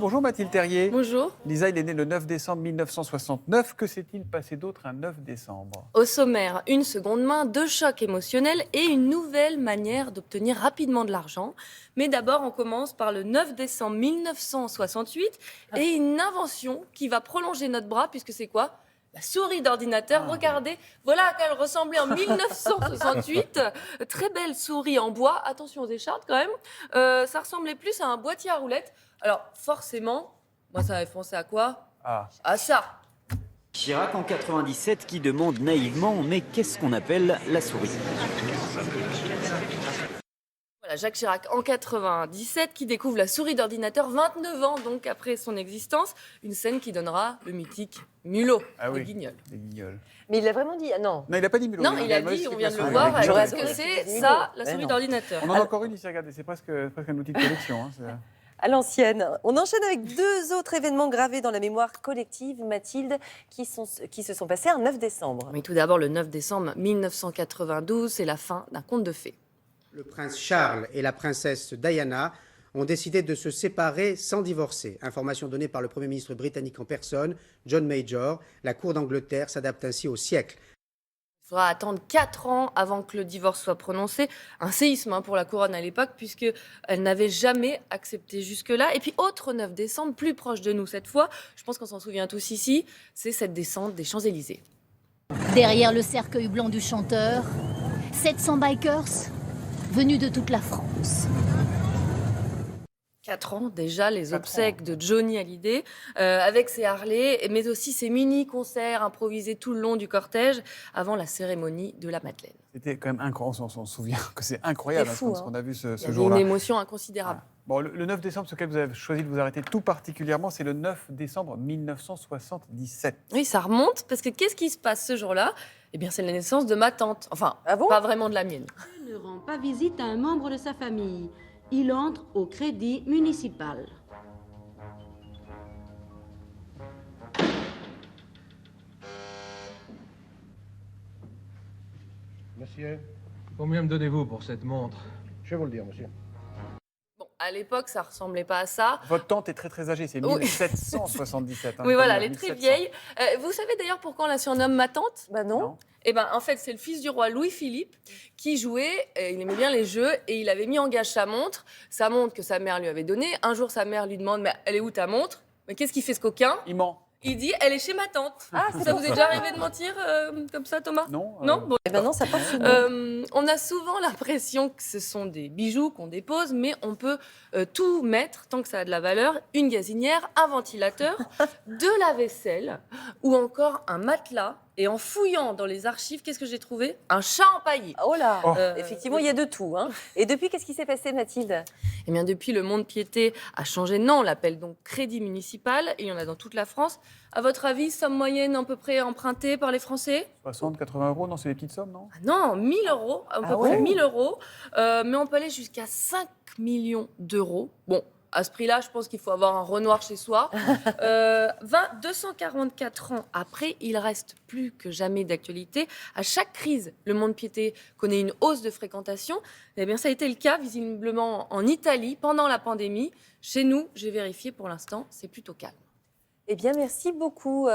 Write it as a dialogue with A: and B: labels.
A: Bonjour Mathilde Terrier.
B: Bonjour.
A: Lisa, il est né le 9 décembre 1969. Que s'est-il passé d'autre un 9 décembre?
B: Au sommaire, une seconde main, deux chocs émotionnels et une nouvelle manière d'obtenir rapidement de l'argent. Mais d'abord, on commence par le 9 décembre 1968 et une invention qui va prolonger notre bras, puisque c'est quoi? La souris d'ordinateur. Regardez, voilà à quoi elle ressemblait en 1968. Très belle souris en bois. Attention aux écharpes quand même. Ça ressemblait plus à un boîtier à roulettes. Alors forcément, moi ça m'avait pensé à quoi? À ça.
C: Chirac en 97 qui demande naïvement « Mais qu'est-ce qu'on appelle la souris ?»
B: Voilà, Jacques Chirac en 97 qui découvre la souris d'ordinateur 29 ans donc après son existence. Une scène qui donnera le mythique Mulot, les Guignols.
A: Les Guignols.
D: Mais il l'a vraiment dit, ah non.
A: Non, il n'a pas dit Mulot.
B: Non, il a dit, on vient de le voir, qu'est-ce que c'est ça, la souris d'ordinateur?
A: On en a encore une ici, regardez, c'est presque un outil de collection. Hein,
D: À l'ancienne. On enchaîne avec deux autres événements gravés dans la mémoire collective, Mathilde, qui se sont passés un 9 décembre.
B: Mais tout d'abord, le 9 décembre 1992, c'est la fin d'un conte de fées.
E: Le prince Charles et la princesse Diana ont décidé de se séparer sans divorcer. Information donnée par le Premier ministre britannique en personne, John Major. La cour d'Angleterre s'adapte ainsi au siècle.
B: Il faudra attendre 4 ans avant que le divorce soit prononcé. Un séisme pour la couronne à l'époque, puisqu'elle n'avait jamais accepté jusque-là. Et puis, autre 9 décembre, plus proche de nous cette fois, je pense qu'on s'en souvient tous ici, c'est cette descente des Champs-Élysées.
F: Derrière le cercueil blanc du chanteur, 700 bikers venus de toute la France.
B: 4 ans déjà, les obsèques de Johnny Hallyday, avec ses Harley, mais aussi ses mini-concerts improvisés tout le long du cortège, avant la cérémonie de la Madeleine.
A: C'était quand même incroyable, on s'en souvient que c'est incroyable
D: fou,
A: ce qu'on a vu ce
B: Il y avait
A: jour-là.
B: une émotion inconsidérable.
A: Bon, le 9 décembre, sur lequel vous avez choisi de vous arrêter tout particulièrement, c'est le 9 décembre 1977.
B: Oui, ça remonte, parce que qu'est-ce qui se passe ce jour-là? Eh bien, c'est la naissance de ma tante. Enfin, pas vraiment de la mienne.
G: Ne rend pas visite à un membre de sa famille. Il entre au crédit municipal.
H: Monsieur,
I: Combien me donnez-vous pour cette montre?
H: je vais vous le dire, monsieur.
B: Bon, à l'époque, ça ressemblait pas à ça.
A: Votre tante est très très âgée, c'est 1777.
B: Oui, voilà, elle est très vieille. Vous savez d'ailleurs pourquoi on la surnomme ma tante?
D: Bah non.
B: Eh ben, en fait, c'est le fils du roi Louis-Philippe qui jouait, il aimait bien les jeux, et il avait mis en gage sa montre que sa mère lui avait donnée. Un jour, sa mère lui demande, mais elle est où ta montre? Mais qu'est-ce qu'il fait ce coquin?
A: Il ment.
B: Il dit, elle est chez ma tante. Ça vous est déjà arrivé de mentir comme ça, Thomas?
A: Non.
B: Non bon.
D: Eh ben non, ça passe souvent.
B: On a souvent l'impression que ce sont des bijoux qu'on dépose, mais on peut tout mettre, tant que ça a de la valeur, une gazinière, un ventilateur, de la vaisselle ou encore un matelas. Et en fouillant dans les archives, qu'est-ce que j'ai trouvé? Un chat empaillé.
D: Oh là,
A: Oh.
D: effectivement, il y a de tout. Hein. Et depuis, qu'est-ce qui s'est passé, Mathilde?
B: Eh bien, depuis, le mont-de-piété a changé de nom. On l'appelle donc crédit municipal et il y en a dans toute la France. À votre avis, somme moyenne à peu près empruntée par les Français?
A: 60, 80 euros, non, c'est des petites sommes, non?
B: Ah non, 1 000 euros, à peu près 1 000 euros. Mais on peut aller jusqu'à 5 millions d'euros. Bon, à ce prix-là, je pense qu'il faut avoir un Renoir chez soi. 244 ans après, il reste plus que jamais d'actualité. À chaque crise, le mont-de-piété connaît une hausse de fréquentation. Eh bien, ça a été le cas visiblement en Italie pendant la pandémie. Chez nous, j'ai vérifié pour l'instant, c'est plutôt calme.
D: Eh bien, merci beaucoup.